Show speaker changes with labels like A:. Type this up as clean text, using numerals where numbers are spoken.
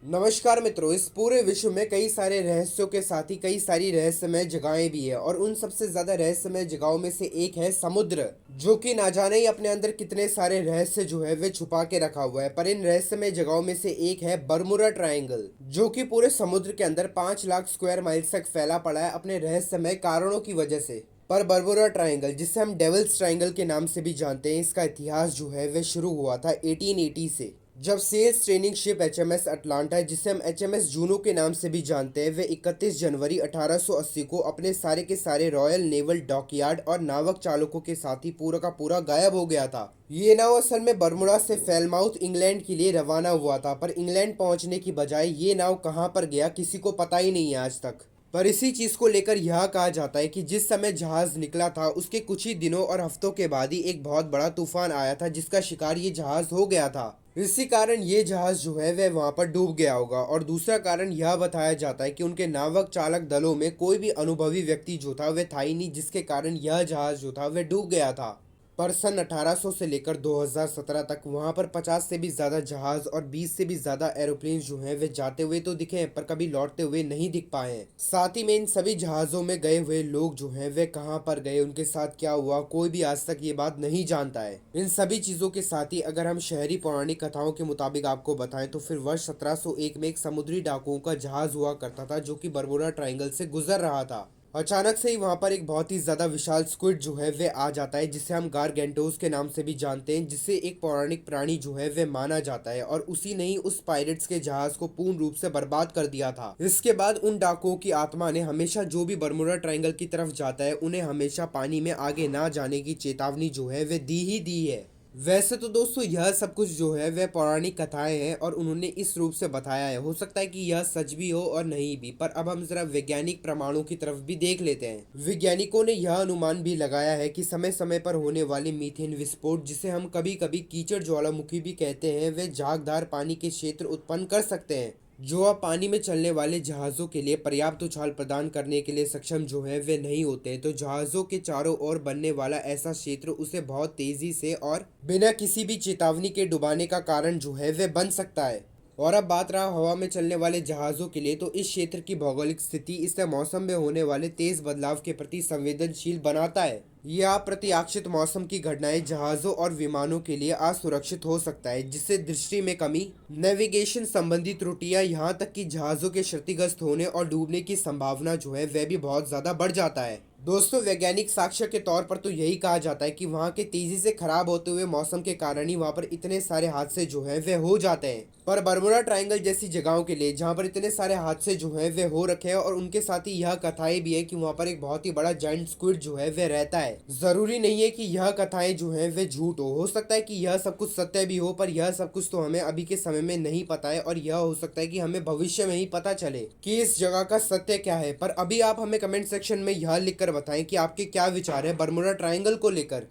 A: नमस्कार मित्रों। इस पूरे विश्व में कई सारे रहस्यों के साथ ही कई सारी रहस्यमय जगहें भी है और उन सबसे ज्यादा रहस्यमय जगहों में से एक है समुद्र, जो कि ना जाने ही अपने अंदर कितने सारे रहस्य जो है वे छुपा के रखा हुआ है। पर इन रहस्यमय जगहों में से एक है बरमुडा ट्रायंगल, जो कि पूरे समुद्र के अंदर 5 लाख स्क्वायर माइल्स तक फैला पड़ा है अपने रहस्यमय कारणों की वजह से। पर बरमुडा ट्रायंगल, जिसे हम डेविल्स ट्रायंगल के नाम से भी जानते हैं, इसका इतिहास जो है वह शुरू हुआ था 1880 से, जब sails training ship HMS Atlanta, जिसे हम एचएमएस जूनो के नाम से भी जानते हैं, वे 31 जनवरी 1880 को अपने सारे के सारे रॉयल नेवल डॉकयार्ड और नावक चालकों के साथ ही पूरा का पूरा गायब हो गया था। ये नाव असल में बरमुडा से फेलमाउथ इंग्लैंड के लिए रवाना हुआ था, पर इंग्लैंड पहुंचने की बजाय ये नाव कहां पर गया किसी को पता ही नहीं है आज तक। पर इसी चीज को लेकर यह कहा जाता है कि जिस समय जहाज निकला था उसके कुछ ही दिनों और हफ्तों के बाद ही एक बहुत बड़ा तूफान आया था, जिसका शिकार ये जहाज हो गया था। इसी कारण ये जहाज जो है वह वहां पर डूब गया होगा। और दूसरा कारण यह बताया जाता है कि उनके नावक चालक दलों में कोई भी अनुभवी व्यक्ति जो था वह था ही नहीं, जिसके कारण यह जहाज जो था वह डूब गया था। पर सन 1800 से लेकर 2017 तक वहां पर 50 से भी ज्यादा जहाज और 20 से भी ज्यादा एरोप्लेन जो हैं वे जाते हुए तो दिखे हैं, पर कभी लौटते हुए नहीं दिख पाए हैं। साथ ही में इन सभी जहाजों में गए हुए लोग जो हैं वे कहां पर गए, उनके साथ क्या हुआ, कोई भी आज तक ये बात नहीं जानता है। इन सभी चीजों के साथ ही अगर हम शहरी पौराणिक कथाओं के मुताबिक आपको बताएं तो फिर वर्ष 1701 में एक समुद्री डाकुओं का जहाज हुआ करता था, जो कि बरमुडा ट्रायंगल से गुजर रहा था। अचानक से ही वहां पर एक बहुत ही ज्यादा विशाल स्क्विड जो है वे आ जाता है, जिसे हम गारगेंटोस के नाम से भी जानते हैं, जिसे एक पौराणिक प्राणी जो है वे माना जाता है। और उसी ने ही उस पायरेट्स के जहाज को पूर्ण रूप से बर्बाद कर दिया था। इसके बाद उन डाकुओं की आत्मा ने हमेशा जो भी बरमुडा ट्रायंगल की तरफ जाता है उन्हें हमेशा पानी में आगे ना जाने की चेतावनी जो है वे दी ही दी है। वैसे तो दोस्तों यह सब कुछ जो है वह पौराणिक कथाएं हैं और उन्होंने इस रूप से बताया है। हो सकता है कि यह सच भी हो और नहीं भी, पर अब हम जरा वैज्ञानिक प्रमाणों की तरफ भी देख लेते हैं। वैज्ञानिकों ने यह अनुमान भी लगाया है कि समय समय पर होने वाले मीथेन विस्फोट, जिसे हम कभी कभी कीचड़ ज्वालामुखी भी कहते हैं, वे झागदार पानी के क्षेत्र उत्पन्न कर सकते हैं, जो अब पानी में चलने वाले जहाज़ों के लिए पर्याप्त उछाल प्रदान करने के लिए सक्षम जो है वे नहीं होते। तो जहाज़ों के चारों ओर बनने वाला ऐसा क्षेत्र उसे बहुत तेज़ी से और बिना किसी भी चेतावनी के डुबाने का कारण जो है वे बन सकता है। और अब बात रहा हवा में चलने वाले जहाज़ों के लिए, तो इस क्षेत्र की भौगोलिक स्थिति इसे मौसम में होने वाले तेज बदलाव के प्रति संवेदनशील बनाता है। यह अप्रत्याशित मौसम की घटनाएं जहाज़ों और विमानों के लिए असुरक्षित हो सकता है, जिससे दृष्टि में कमी, नेविगेशन संबंधी त्रुटियां, यहाँ तक कि जहाज़ों के क्षतिग्रस्त होने और डूबने की संभावना जो है वह भी बहुत ज़्यादा बढ़ जाता है। दोस्तों वैज्ञानिक साक्ष्य के तौर पर तो यही कहा जाता है कि वहाँ के तेजी से खराब होते हुए मौसम के कारण ही वहाँ पर इतने सारे हादसे जो हैं वे हो जाते हैं। पर बरमुडा ट्रायंगल जैसी जगहों के लिए जहाँ पर इतने सारे हादसे जो हैं वे हो रखे हैं, और उनके साथ ही यह कथाएं भी है कि वहाँ पर एक बहुत ही बड़ा जायंट स्क्विड जो है वह रहता है। जरूरी नहीं है कि यह कथाएं जो हैं वे झूठ हो सकता है कि यह सब कुछ सत्य भी हो, पर यह सब कुछ तो हमें अभी के समय में नहीं पता है, और यह हो सकता है कि हमें भविष्य में ही पता चले कि इस जगह का सत्य क्या है। पर अभी आप हमें कमेंट सेक्शन में यह लिखकर बताएं कि आपके क्या विचार है बरमुडा ट्रायंगल को लेकर।